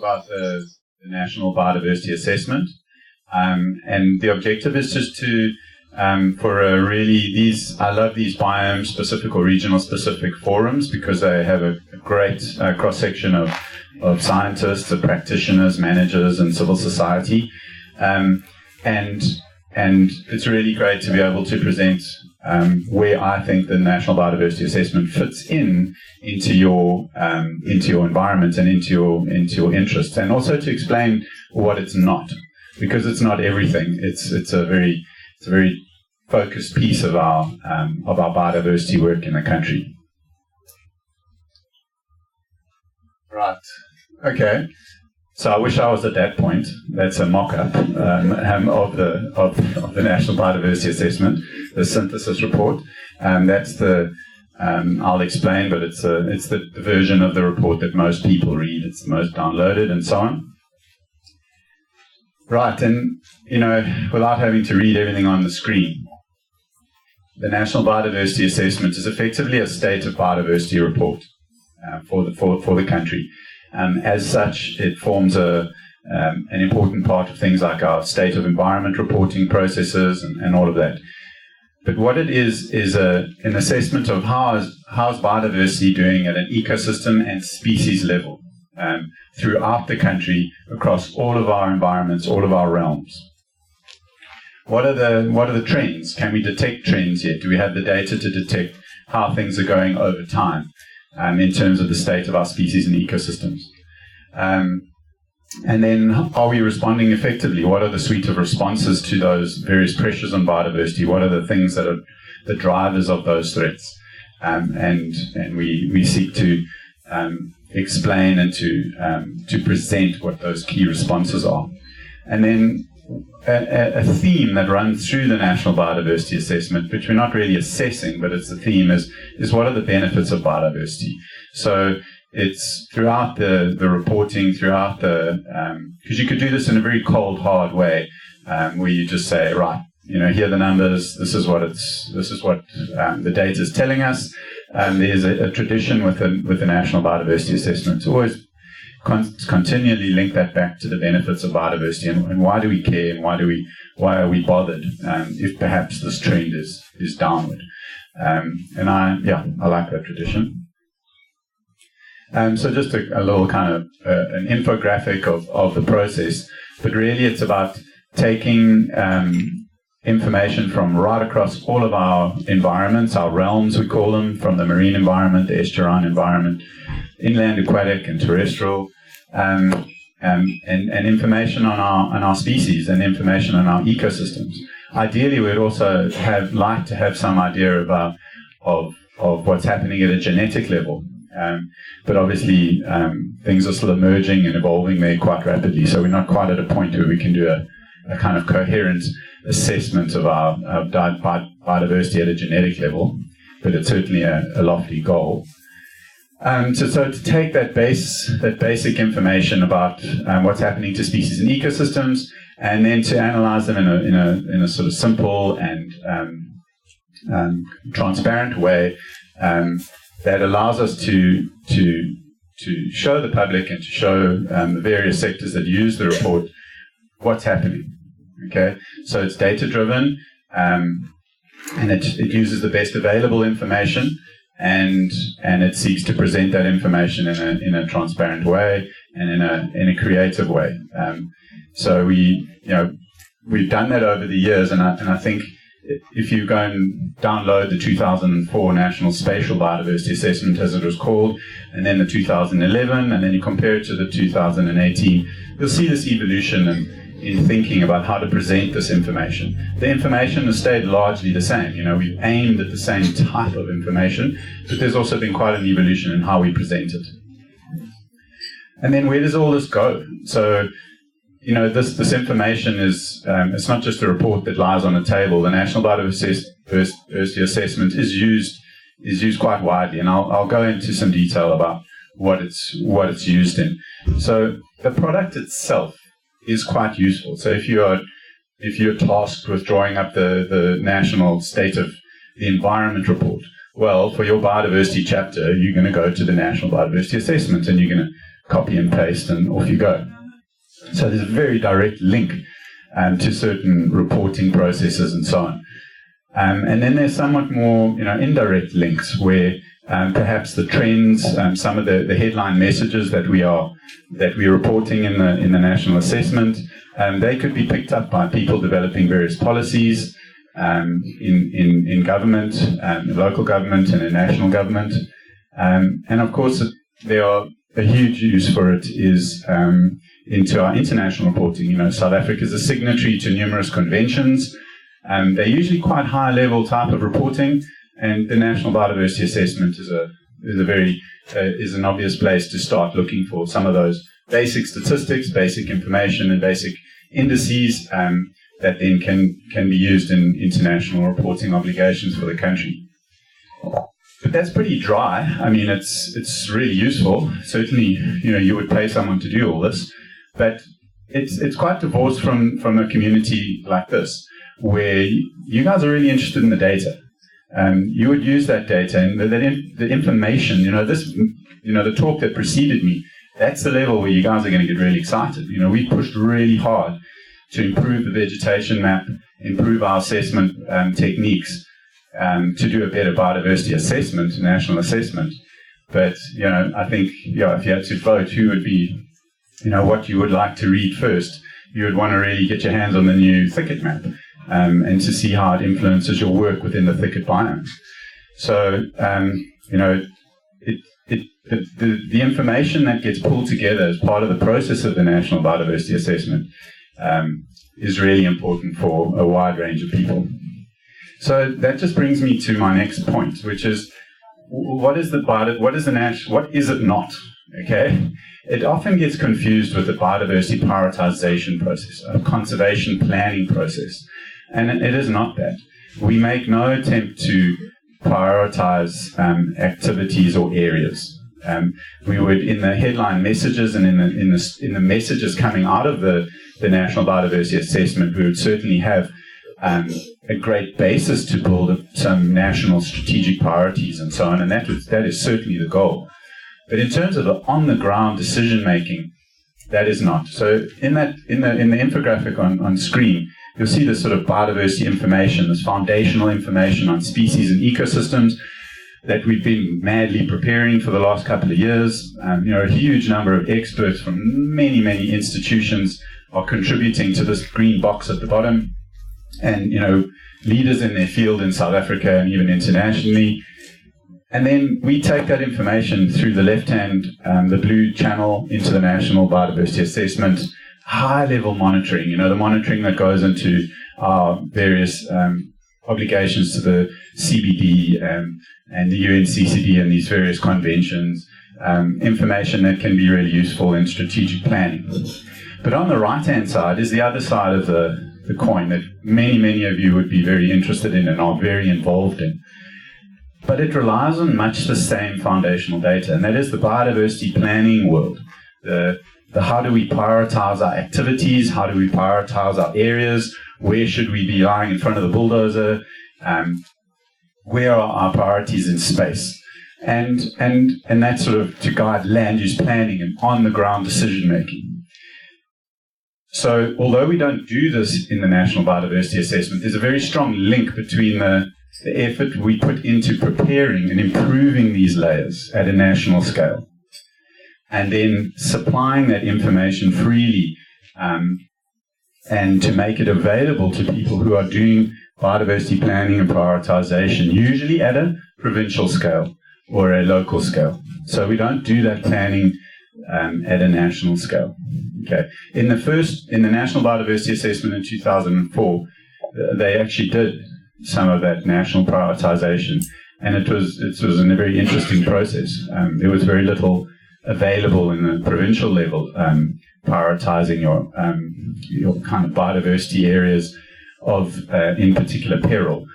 about the National Biodiversity Assessment. And the objective is just to, I love these biome-specific or regional-specific forums because they have a great cross-section of scientists, of practitioners, managers, and civil society. And it's really great to be able to present where I think the National Biodiversity Assessment fits into your environment and into your interests, and also to explain what it's not, because it's not everything. It's a very focused piece of our biodiversity work in the country. Right. Okay. So I wish I was at that point. That's a mock-up of the National Biodiversity Assessment, the synthesis report. That's the I'll explain, but it's the version of the report that most people read. It's the most downloaded, and so on. Right, and without having to read everything on the screen, the National Biodiversity Assessment is effectively a state of biodiversity report for the country. As such, it forms an important part of things like our state of environment reporting processes and all of that. But what it is an assessment of how's biodiversity doing at an ecosystem and species level throughout the country, across all of our environments, all of our realms. What are the trends? Can we detect trends yet? Do we have the data to detect how things are going over time? In terms of the state of our species and ecosystems. And then, are we responding effectively? What are the suite of responses to those various pressures on biodiversity? What are the things that are the drivers of those threats? And we seek to explain and to present what those key responses are. And then a theme that runs through the National Biodiversity Assessment, which we're not really assessing, but it's the theme, is what are the benefits of biodiversity? So it's throughout the reporting, throughout because you could do this in a very cold, hard way, where you just say, right, here are the numbers, this is what the data is telling us. There's a tradition with the National Biodiversity Assessment to always continually link that back to the benefits of biodiversity and why do we care and why are we bothered if perhaps this trend is downward. And I like that tradition. So just a little kind of an infographic of the process, but really it's about taking information from right across all of our environments, our realms we call them, from the marine environment, the estuarine environment, inland, aquatic, and terrestrial, and information on our species and information on our ecosystems. Ideally, we'd also like to have some idea of what's happening at a genetic level. But obviously, things are still emerging and evolving there quite rapidly, so we're not quite at a point where we can do a kind of coherent assessment of our biodiversity at a genetic level, but it's certainly a lofty goal. So to take that basic information about what's happening to species and ecosystems, and then to analyze them in a sort of simple and transparent way that allows us to show the public and to show the various sectors that use the report what's happening. Okay, so it's data-driven, and it uses the best available information, and it seeks to present that information in a transparent way and in a creative way. So we've done that over the years, and I think if you go and download the 2004 National Spatial Biodiversity Assessment, as it was called, and then the 2011, and then you compare it to the 2018, you'll see this evolution in thinking about how to present this information. The information has stayed largely the same. We've aimed at the same type of information, but there's also been quite an evolution in how we present it. And then where does all this go? So, this information is, it's not just a report that lies on a table. The National Biodiversity Assessment is used quite widely, and I'll go into some detail about what it's used in. So the product itself is quite useful. So if you're tasked with drawing up the National State of the Environment report, well, for your biodiversity chapter, you're going to go to the National Biodiversity Assessment, and you're going to copy and paste, and off you go. So there's a very direct link to certain reporting processes and so on. And then there's somewhat more, indirect links where perhaps the trends, some of the headline messages that we're reporting in the national assessment, they could be picked up by people developing various policies in government, local government, and in national government. And of course, there are a huge use for it is into our international reporting. South Africa is a signatory to numerous conventions. They're usually quite high-level type of reporting, and the National Biodiversity Assessment is an obvious place to start looking for some of those basic statistics, basic information, and basic indices that then can be used in international reporting obligations for the country. But that's pretty dry. I mean, it's really useful. Certainly, you would pay someone to do all this, but it's quite divorced from a community like this, where you guys are really interested in the data. You would use that data and the information, the talk that preceded me, that's the level where you guys are going to get really excited. We pushed really hard to improve the vegetation map, improve our assessment techniques, to do a better biodiversity assessment, national assessment. But, I think, if you had to vote, who would be, what you would like to read first, you would want to really get your hands on the new Thicket map. And to see how it influences your work within the Thicket Biome. So, the information that gets pulled together as part of the process of the National Biodiversity Assessment is really important for a wide range of people. So that just brings me to my next point, which is what is it not? Okay, it often gets confused with the biodiversity prioritization process, a conservation planning process. And it is not that. We make no attempt to prioritize activities or areas. We would, in the headline messages and in the messages coming out of the National Biodiversity Assessment, we would certainly have a great basis to build some national strategic priorities and so on, and that is certainly the goal. But in terms of the on-the-ground decision-making, that is not. So in the infographic on screen, you'll see this sort of biodiversity information, this foundational information on species and ecosystems that we've been madly preparing for the last couple of years. A huge number of experts from many, many institutions are contributing to this green box at the bottom. And, leaders in their field in South Africa and even internationally. And then we take that information through the left-hand, the blue channel, into the National Biodiversity Assessment, high-level monitoring, the monitoring that goes into our various obligations to the CBD and the UNCCD and these various conventions, information that can be really useful in strategic planning. But on the right-hand side is the other side of the coin that many, many of you would be very interested in and are very involved in. But it relies on much the same foundational data, and that is the biodiversity planning world. The how do we prioritize our activities? How do we prioritize our areas? Where should we be lying in front of the bulldozer? Where are our priorities in space? And that's sort of to guide land use planning and on-the-ground decision-making. So although we don't do this in the National Biodiversity Assessment, there's a very strong link between the effort we put into preparing and improving these layers at a national scale, and then supplying that information freely and to make it available to people who are doing biodiversity planning and prioritization, usually at a provincial scale or a local scale. So we don't do that planning at a national scale. Okay. In the National Biodiversity Assessment in 2004, they actually did some of that national prioritization, and it was a very interesting process. There was very little available in the provincial level, prioritizing your kind of biodiversity areas of, in particular, peril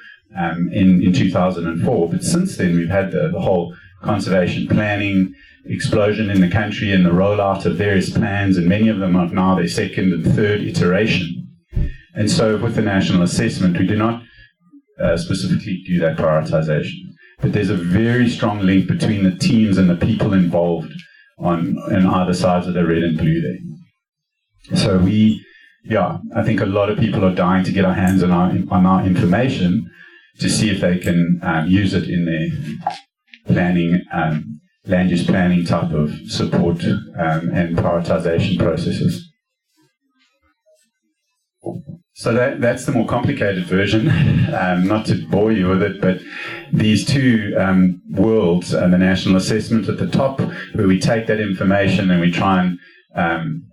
in 2004. But since then, we've had the whole conservation planning explosion in the country and the rollout of various plans, and many of them are now their second and third iteration. And so with the national assessment, we do not specifically do that prioritization. But there's a very strong link between the teams and the people involved on either sides of the red and blue there. So I think a lot of people are dying to get our hands on our information to see if they can use it in their planning, land use planning type of support and prioritization processes. So that's the more complicated version. Not to bore you with it, but these two worlds, the national assessment at the top, where we take that information and we try and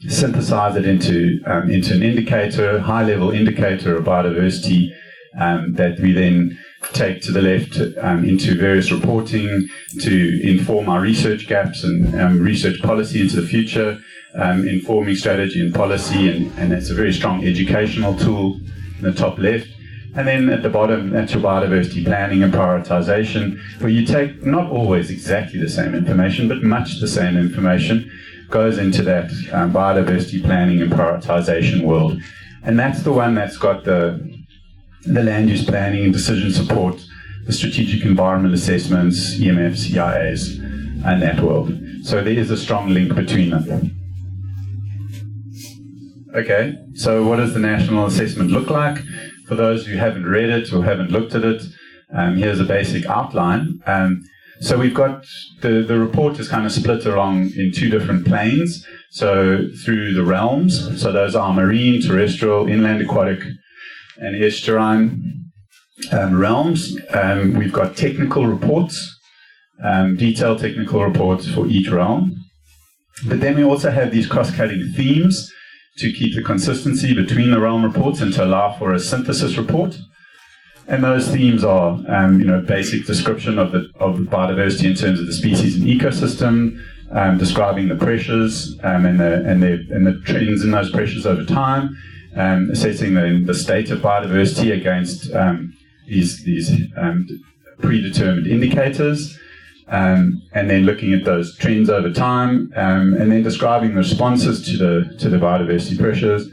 synthesize it into an indicator, high-level indicator of biodiversity, that we then take to the left into various reporting to inform our research gaps and research policy into the future, informing strategy and policy, and it's a very strong educational tool in the top left. And then at the bottom, that's your biodiversity planning and prioritization, where you take not always exactly the same information, but much the same information, goes into that biodiversity planning and prioritization world. And that's the one that's got the land use planning and decision support, the strategic environment assessments, EMFs, EIAs, and that world. So there is a strong link between them. Okay, so what does the national assessment look like? For those who haven't read it or haven't looked at it, here's a basic outline. So we've got the report is kind of split along in two different planes. So through the realms, so those are marine, terrestrial, inland aquatic, and estuarine realms. We've got technical reports, detailed technical reports for each realm. But then we also have these cross-cutting themes to keep the consistency between the realm reports and to allow for a synthesis report. And those themes are, basic description of the biodiversity in terms of the species and ecosystem, describing the pressures and the trends in those pressures over time, assessing the state of biodiversity against these predetermined indicators, and then looking at those trends over time, and then describing the responses to the biodiversity pressures,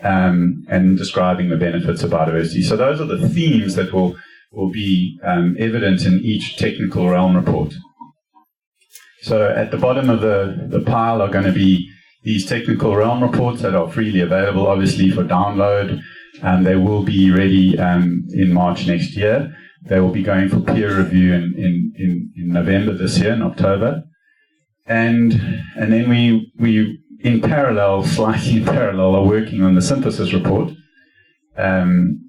and describing the benefits of biodiversity. So those are the themes that will be evident in each technical realm report. So at the bottom of the pile are going to be these technical realm reports that are freely available, obviously, for download. They will be ready in March next year. They will be going for peer review in November this year, in October. And then we in parallel, slightly in parallel, are working on the synthesis report,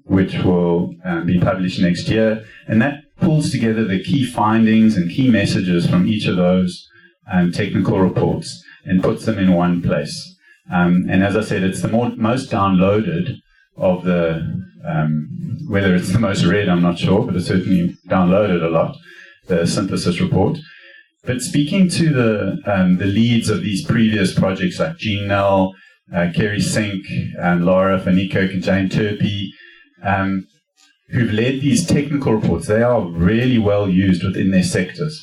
which will be published next year. And that pulls together the key findings and key messages from each of those technical reports and puts them in one place. And as I said, it's the most downloaded of the, whether it's the most read, I'm not sure, but it's certainly downloaded a lot, the synthesis report. But speaking to the leads of these previous projects like Jean Nell, Kerry Sink, Laura Van Niekerk, and Jane Turpie, who've led these technical reports, they are really well used within their sectors.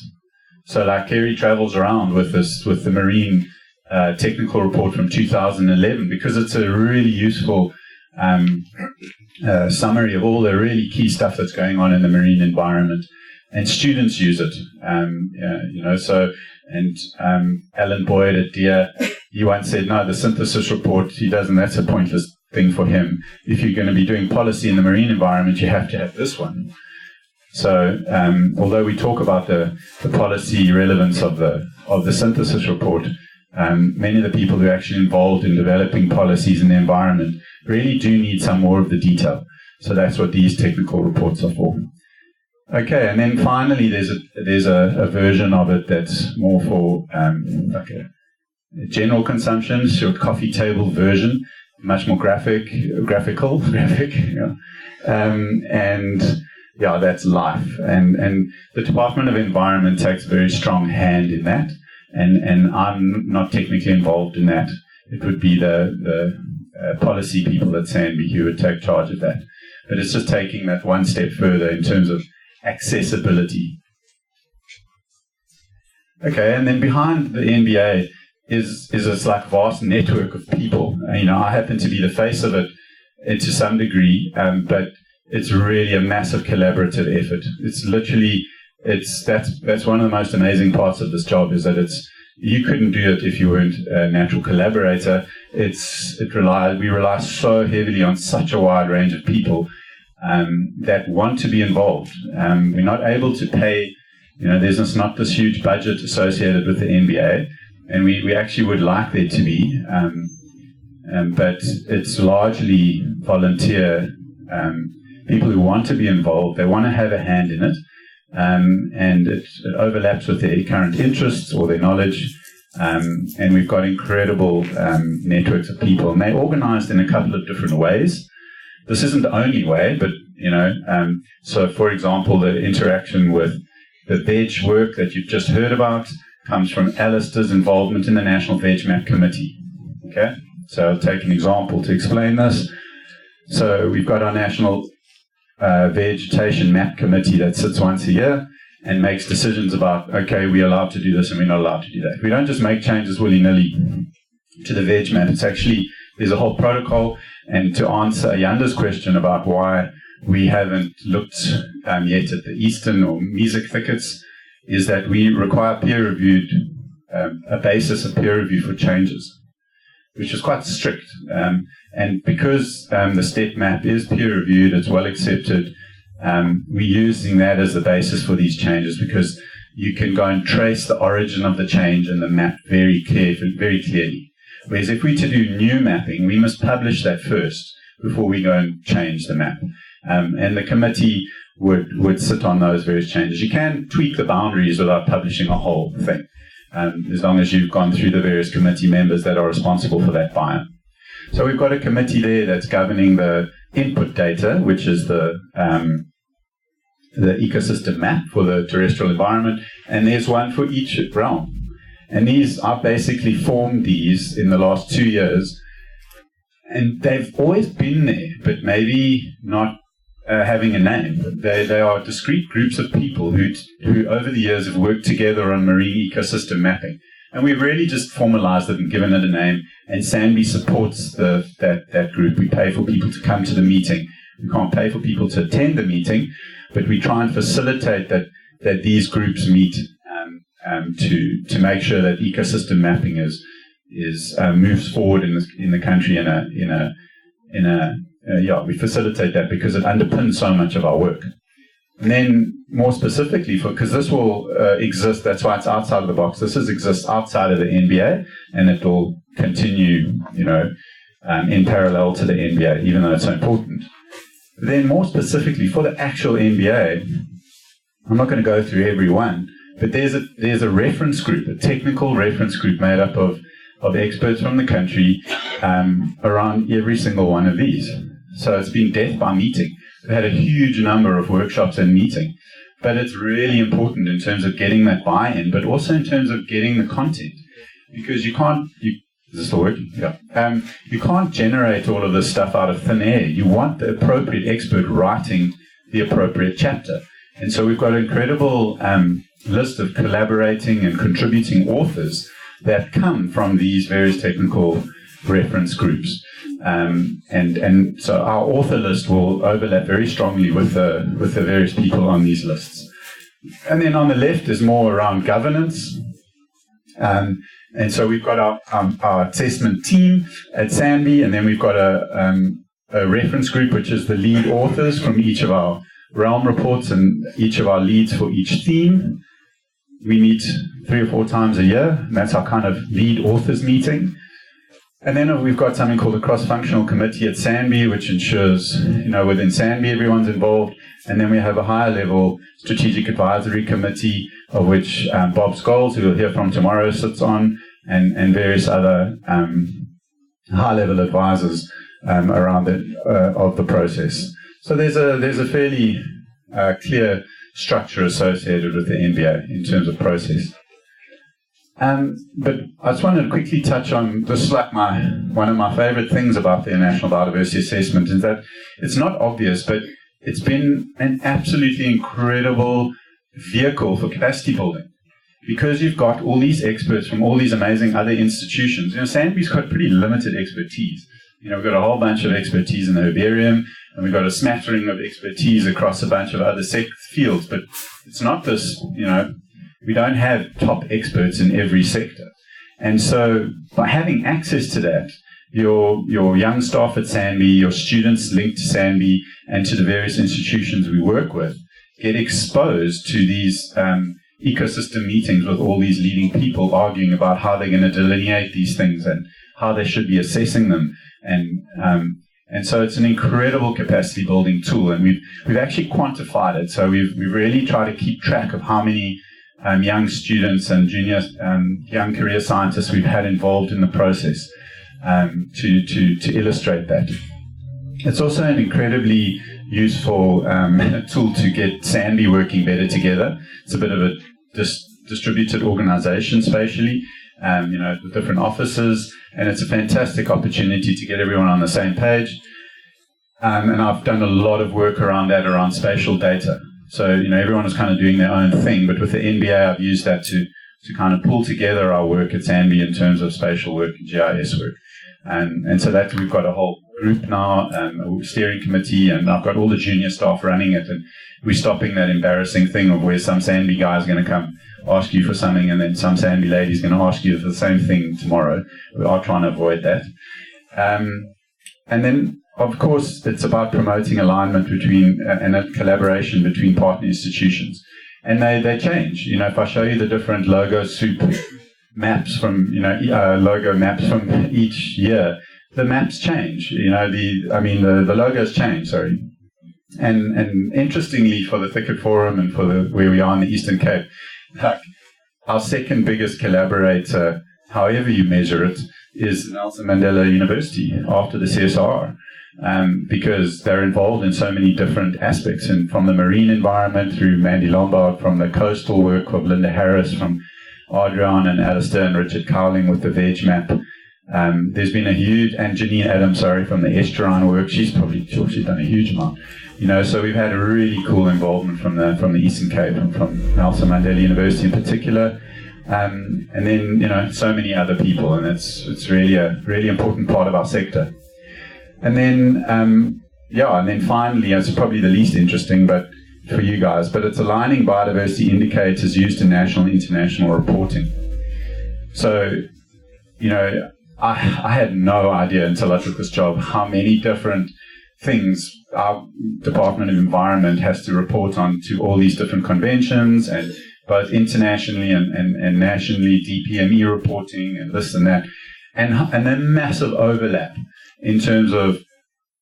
So like Kerry travels around with the marine technical report from 2011, because it's a really useful summary of all the really key stuff that's going on in the marine environment. And students use it, Alan Boyd at DEER, he once said, no, the synthesis report, that's a pointless thing for him. If you're going to be doing policy in the marine environment, you have to have this one. So, although we talk about the policy relevance of the synthesis report, many of the people who are actually involved in developing policies in the environment really do need some more of the detail. So that's what these technical reports are for. Okay, and then finally, there's a version of it that's more for like a general consumption, sort of coffee table version, much more graphic. Yeah. And yeah, that's life. And the Department of Environment takes a very strong hand in that. And I'm not technically involved in that. It would be the policy people at SANBI who would take charge of that. But it's just taking that one step further in terms of accessibility. Okay, and then behind the NBA is this like vast network of people. I happen to be the face of it to some degree, but it's really a massive collaborative effort. It's literally, that's one of the most amazing parts of this job, is that it's you couldn't do it if you weren't a natural collaborator. We rely so heavily on such a wide range of people that want to be involved. We're not able to pay, there's not this huge budget associated with the NBA, and we actually would like there to be, but it's largely volunteer people who want to be involved. They want to have a hand in it, and it overlaps with their current interests or their knowledge, and we've got incredible networks of people, and they're organized in a couple of different ways. This isn't the only way, but, so for example, the interaction with the veg work that you've just heard about comes from Alistair's involvement in the National Veg Map Committee. Okay, so I'll take an example to explain this. So we've got our National Vegetation Map Committee that sits once a year and makes decisions about, okay, we're allowed to do this and we're not allowed to do that. We don't just make changes willy-nilly to the veg map. It's actually, there's a whole protocol. And to answer Yanda's question about why we haven't looked yet at the eastern or mesic thickets, is that we require peer-reviewed, a basis of peer review for changes, which is quite strict. And because the step map is peer-reviewed, it's well accepted, we're using that as the basis for these changes, because you can go and trace the origin of the change in the map very clearly. Whereas if we're to do new mapping, we must publish that first before we go and change the map. And the committee would sit on those various changes. You can tweak the boundaries without publishing a whole thing, as long as you've gone through the various committee members that are responsible for that biome. So we've got a committee there that's governing the input data, which is the ecosystem map for the terrestrial environment, and there's one for each realm. And I've basically formed these in the last 2 years, and they've always been there, but maybe not having a name. They are discrete groups of people who over the years have worked together on marine ecosystem mapping. And we've really just formalized it and given it a name, and SANBI supports that group. We pay for people to come to the meeting. We can't pay for people to attend the meeting, but we try and facilitate that these groups meet to make sure that ecosystem mapping moves forward in the country we facilitate that because it underpins so much of our work. And then more specifically, because this will exist, that's why it's outside of the box. This exists outside of the NBA, and it will continue, in parallel to the NBA, even though it's so important. Then more specifically for the actual NBA, I'm not going to go through every one, but there's a reference group, a technical reference group made up of experts from the country around every single one of these. So it's been death by meeting. We've had a huge number of workshops and meeting, but it's really important in terms of getting that buy-in, but also in terms of getting the content, because is this still working? Yeah. You can't generate all of this stuff out of thin air. You want the appropriate expert writing the appropriate chapter. And so we've got an incredible list of collaborating and contributing authors that come from these various technical reference groups. And so our author list will overlap very strongly with the various people on these lists. And then on the left is more around governance. And so we've got our assessment team at SANBI, and then we've got a reference group, which is the lead authors from each of our realm reports and each of our leads for each theme. We meet 3 or 4 times a year, and that's our kind of lead authors meeting. And then we've got something called the cross-functional committee at SANBI, which ensures, within SANBI everyone's involved. And then we have a higher level strategic advisory committee, of which Bob Scholes, who we'll hear from tomorrow, sits on, and various other high-level advisors around of the process. So there's a fairly clear structure associated with the NBA in terms of process. But I just wanted to quickly touch on this, like one of my favorite things about the National Biodiversity Assessment is that it's not obvious, but it's been an absolutely incredible vehicle for capacity building, because you've got all these experts from all these amazing other institutions. SANBI's got pretty limited expertise. We've got a whole bunch of expertise in the herbarium, and we've got a smattering of expertise across a bunch of other fields, but it's not this, we don't have top experts in every sector. And so by having access to that, your young staff at SANBI, your students linked to SANBI and to the various institutions we work with, get exposed to these ecosystem meetings with all these leading people arguing about how they're going to delineate these things and how they should be assessing them. And so it's an incredible capacity building tool, and we've actually quantified it. So we've really tried to keep track of how many young students and junior young career scientists we've had involved in the process to illustrate that. It's also an incredibly useful tool to get SANBI working better together. It's a bit of a distributed organization spatially, with different offices, and it's a fantastic opportunity to get everyone on the same page. And I've done a lot of work around that, around spatial data. So, everyone is kind of doing their own thing, but with the NBA, I've used that to kind of pull together our work at SANBI in terms of spatial work and GIS work. And so that we've got a whole group now, a steering committee, and I've got all the junior staff running it, and we're stopping that embarrassing thing of where some SANBI guy is going to come ask you for something, and then some SANBI lady is going to ask you for the same thing tomorrow. We are trying to avoid that. And then, of course, it's about promoting alignment between and a collaboration between partner institutions. And they change. If I show you the different logo soup maps from, logo maps from each year, the maps change. The logos change, sorry. And interestingly, for the Thicket Forum and for where we are in the Eastern Cape, our second biggest collaborator, however you measure it, is Nelson Mandela University after the CSR. Because they're involved in so many different aspects, and from the marine environment through Mandy Lombard, from the coastal work of Linda Harris, from Adrian and Alistair and Richard Cowling with the VEG map. There's been a huge, and Janine Adams, from the estuarine work. She's done a huge amount. So we've had a really cool involvement from the Eastern Cape and from Nelson Mandela University in particular. And then, so many other people, and it's really a really important part of our sector. And then, and then finally, it's probably the least interesting, but for you guys, but it's aligning biodiversity indicators used in national and international reporting. So, I had no idea until I took this job how many different things our Department of Environment has to report on to all these different conventions, and both internationally and nationally, DPME reporting and this and that, and then massive overlap in terms of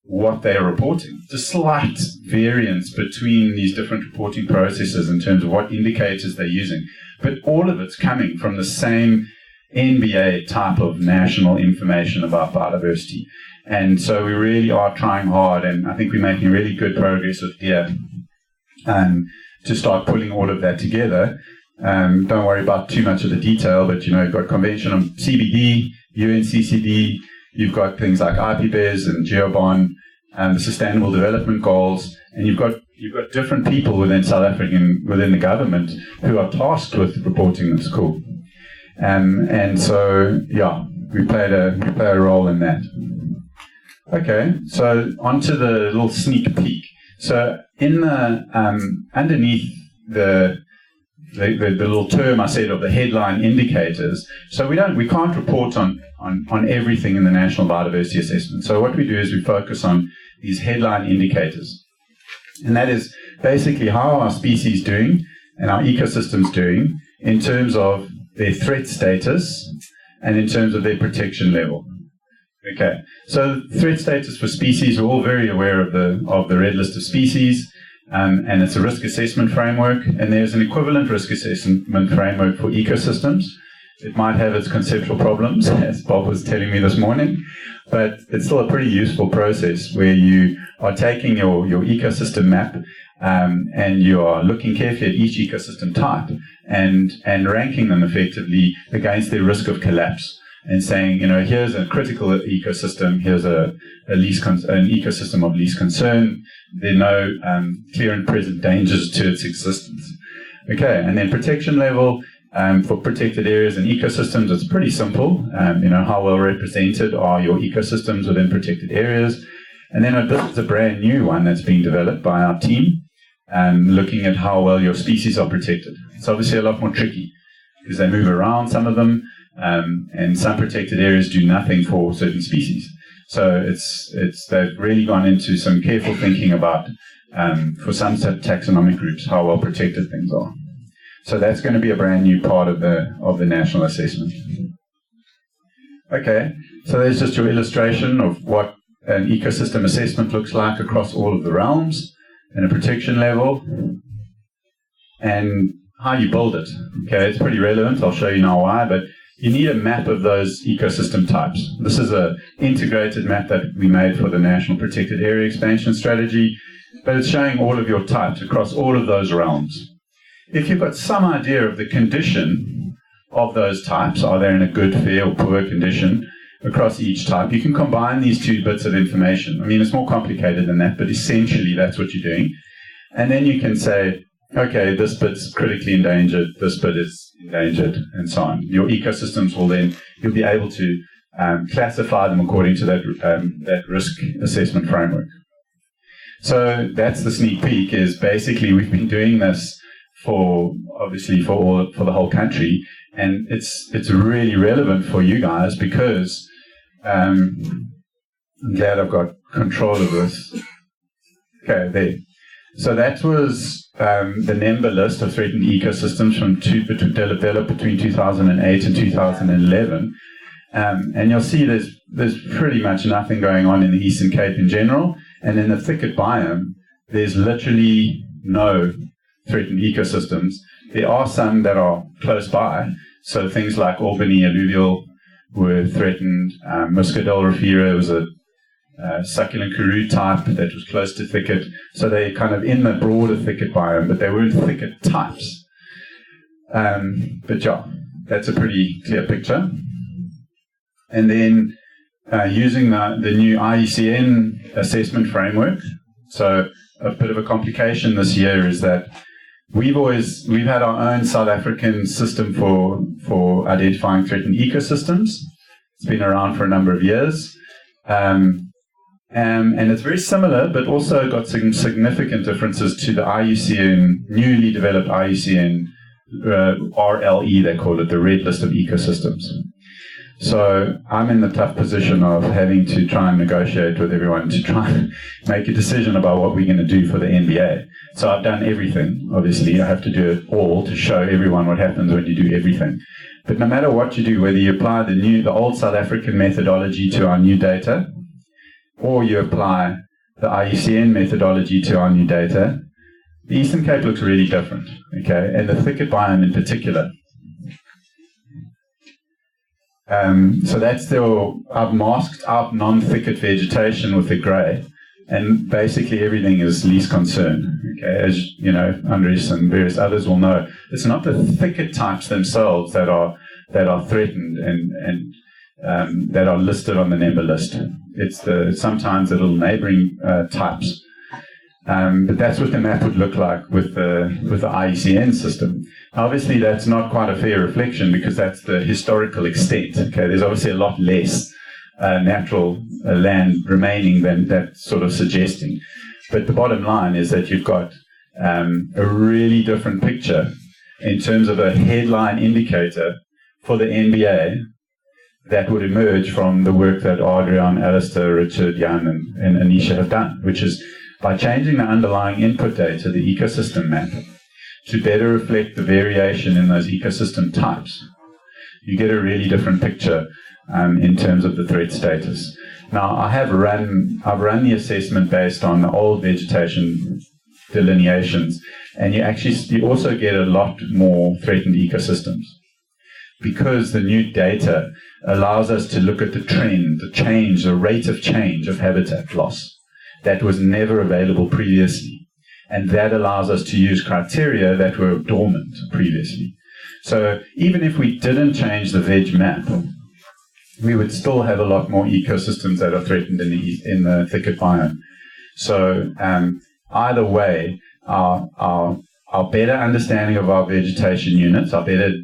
what they are reporting. The slight variance between these different reporting processes in terms of what indicators they're using, but all of it's coming from the same NBA type of national information about biodiversity. And so we really are trying hard, and I think we're making really good progress with DEER to start pulling all of that together. Don't worry about too much of the detail, but you've got Convention on CBD, UNCCD, you've got things like IPBES and GeoBond, the Sustainable Development Goals, and you've got different people within South Africa and within the government who are tasked with reporting this. Cool. And so, we play a role in that. Okay, so onto the little sneak peek. So in the underneath the little term I said of the headline indicators, so we can't report on everything in the National Biodiversity Assessment. So what we do is we focus on these headline indicators. And that is basically how our species doing and our ecosystems doing in terms of their threat status and in terms of their protection level. Okay, so threat status for species, we're all very aware of the red list of species, and it's a risk assessment framework, and there's an equivalent risk assessment framework for ecosystems. It might have its conceptual problems, as Bob was telling me this morning, but it's still a pretty useful process where you are taking your ecosystem map and you are looking carefully at each ecosystem type and ranking them effectively against their risk of collapse and saying, here's a critical ecosystem, here's an ecosystem of least concern, there are no clear and present dangers to its existence. Okay, and then protection level. For protected areas and ecosystems, it's pretty simple. How well represented are your ecosystems within protected areas? And then this is a brand new one that's being developed by our team. looking at how well your species are protected. It's obviously a lot more tricky because they move around, some of them, and some protected areas do nothing for certain species. So they've really gone into some careful thinking about, for some taxonomic groups, how well protected things are. So that's going to be a brand new part of the national assessment. Okay, so there's just your illustration of what an ecosystem assessment looks like across all of the realms and a protection level and how you build it. Okay, it's pretty relevant. I'll show you now why, but you need a map of those ecosystem types. This is an integrated map that we made for the National Protected Area Expansion Strategy, but it's showing all of your types across all of those realms. If you've got some idea of the condition of those types, are they in a good, fair, or poor condition across each type, you can combine these two bits of information. I mean, it's more complicated than that, but essentially that's what you're doing. And then you can say, okay, this bit's critically endangered, this bit is endangered, and so on. Your ecosystems will then, you'll be able to classify them according to that risk assessment framework. So that's the sneak peek, is basically we've been doing this for the whole country, and it's really relevant for you guys because I'm glad I've got control of this. Okay, there. So that was the NEMBA list of threatened ecosystems developed between 2008 and 2011. And you'll see there's pretty much nothing going on in the Eastern Cape in general. And in the Thicket Biome, there's literally no threatened ecosystems. There are some that are close by. So things like Albany alluvial were threatened. Muscadel rufera was a succulent karoo type that was close to thicket. So they're kind of in the broader thicket biome, but they weren't thicket types. But yeah, that's a pretty clear picture. And then using the new IUCN assessment framework. So a bit of a complication this year is that we've had our own South African system for identifying threatened ecosystems. It's been around for a number of years. And it's very similar, but also got some significant differences to the IUCN, newly developed IUCN RLE, they call it, the Red List of Ecosystems. So I'm in the tough position of having to try and negotiate with everyone to try and make a decision about what we're going to do for the NBA. So I've done everything, obviously. I have to do it all to show everyone what happens when you do everything. But no matter what you do, whether you apply the old South African methodology to our new data, or you apply the IUCN methodology to our new data, the Eastern Cape looks really different, okay? And the Thicket Biome in particular. So that's I've masked out non-thicket vegetation with the grey, and basically everything is least concern, okay? As you know, Andres and various others will know, it's not the thicket types themselves that are threatened and that are listed on the NEMBA list. It's sometimes the little neighbouring types. But that's what the map would look like with the IUCN system. Obviously, that's not quite a fair reflection because that's the historical extent. Okay, there's obviously a lot less natural land remaining than that's sort of suggesting. But the bottom line is that you've got a really different picture in terms of a headline indicator for the NBA that would emerge from the work that Adrian, Alistair, Richard, Jan, and Anisha have done, which is by changing the underlying input data, the ecosystem map, to better reflect the variation in those ecosystem types, you get a really different picture in terms of the threat status. Now, I've run the assessment based on the old vegetation delineations, and you also get a lot more threatened ecosystems because the new data allows us to look at the trend, the rate of change of habitat loss that was never available previously. And that allows us to use criteria that were dormant previously. So even if we didn't change the veg map, we would still have a lot more ecosystems that are threatened in the thicket biome. So either way, our better understanding of our vegetation units, our better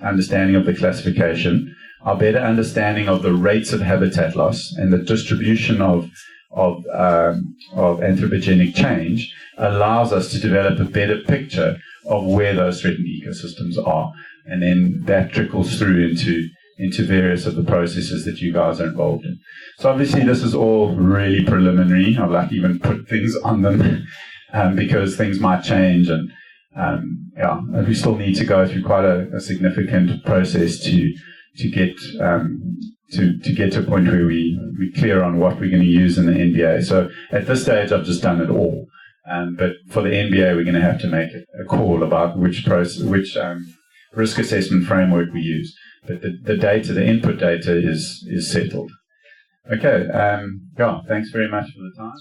understanding of the classification, our better understanding of the rates of habitat loss and the distribution of anthropogenic change allows us to develop a better picture of where those threatened ecosystems are. And then that trickles through into various of the processes that you guys are involved in. So obviously this is all really preliminary. I've like even put things on them because things might change, and we still need to go through quite a significant process to get to a point where we're clear on what we're going to use in the NBA. So at this stage, I've just done it all. But for the NBA, we're going to have to make a call about which risk assessment framework we use. But the data, the input data is settled. Okay. Thanks very much for the time.